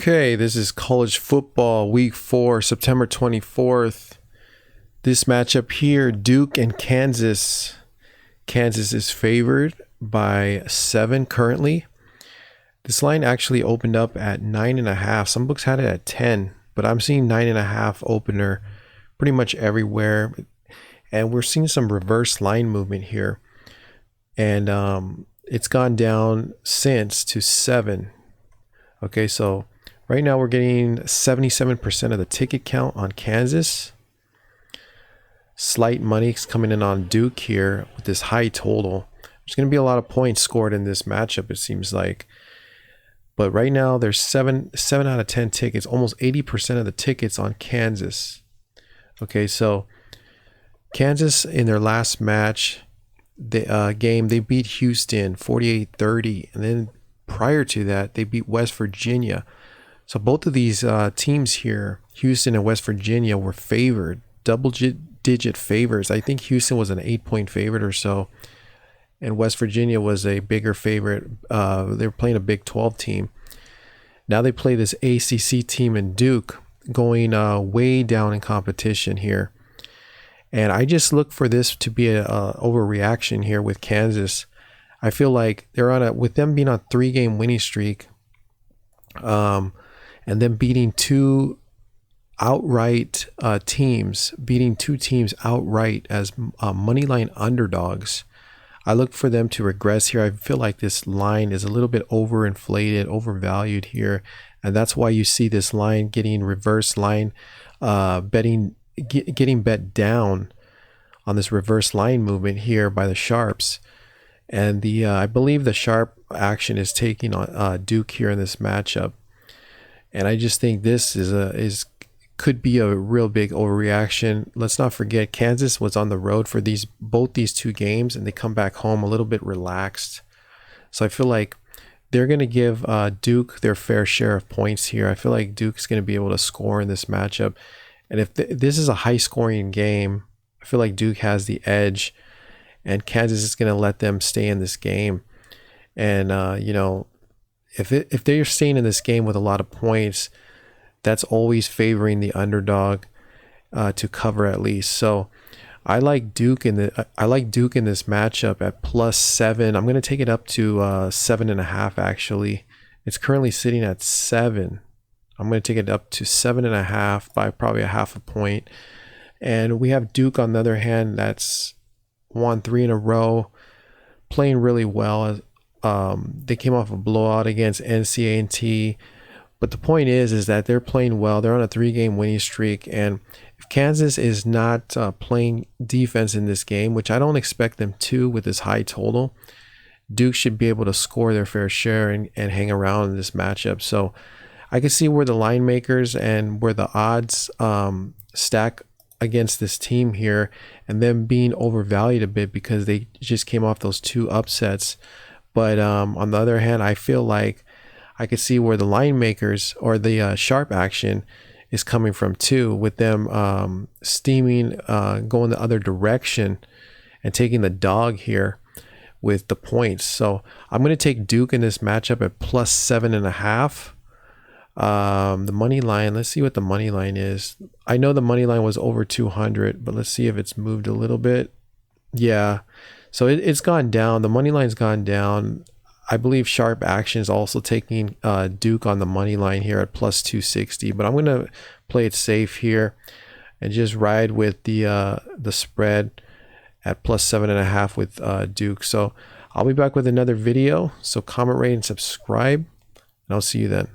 Okay, this is college football week 4, September 24th. This matchup here, Duke and Kansas. Kansas is favored by 7 currently. This line actually opened up at 9.5. Some books had it at 10, but I'm seeing 9.5 opener pretty much everywhere. And we're seeing some reverse line movement here. And it's gone down since to 7. Okay, so right now we're getting 77% of the ticket count on Kansas. Slight money coming in on Duke here with this high total. There's going to be a lot of points scored in this matchup, it seems like. But right now there's 7 out of 10 tickets, almost 80% of the tickets on Kansas. Okay, so Kansas in their last match, game, they beat Houston 48-30, and then prior to that, they beat West Virginia. So both of these teams here, Houston and West Virginia, were favored, double-digit favors. I think Houston was an 8-point favorite or so, and West Virginia was a bigger favorite. They were playing a Big 12 team. Now they play this ACC team in Duke, going way down in competition here. And I just look for this to be a overreaction here with Kansas. I feel like they're with them being on a 3-game winning streak, and then beating 2 outright teams, beating 2 teams outright as moneyline underdogs. I look for them to regress here. I feel like this line is a little bit overinflated, overvalued here, and that's why you see this line getting reverse line getting bet down on this reverse line movement here by the sharps. And the I believe the sharp action is taking on Duke here in this matchup, and I just think this could be a real big overreaction. Let's not forget Kansas was on the road for both these 2 games, and they come back home a little bit relaxed. So I feel like they're going to give Duke their fair share of points here. I feel like Duke's going to be able to score in this matchup, and if this is a high-scoring game, I feel like Duke has the edge. And Kansas is going to let them stay in this game. And, if they're staying in this game with a lot of points, that's always favoring the underdog to cover at least. So I like Duke in this matchup at +7. I'm going to take it up to 7.5 actually. It's currently sitting at 7. I'm going to take it up to 7.5 by probably a half a point. And we have Duke on the other hand that's won 3 in a row, playing really well. They came off a blowout against NC-A&T, but the point is that they're playing well. They're on a 3-game winning streak, and if Kansas is not playing defense in this game, which I don't expect them to with this high total, Duke should be able to score their fair share and hang around in this matchup. So I can see where the line makers and where the odds stack against this team here, and them being overvalued a bit because they just came off those 2 upsets. But on the other hand, I feel like I could see where the line makers or the sharp action is coming from too, with them steaming, going the other direction and taking the dog here with the points. So I'm going to take Duke in this matchup at +7.5. The money line, let's see what the money line is. I know the money line was over 200, but let's see if it's moved a little bit. Yeah, so it's gone down. The money line's gone down. I believe sharp action is also taking Duke on the money line here at +260, but I'm going to play it safe here and just ride with the spread at +7.5 with Duke. So I'll be back with another video, so comment, rate, and subscribe, and I'll see you then.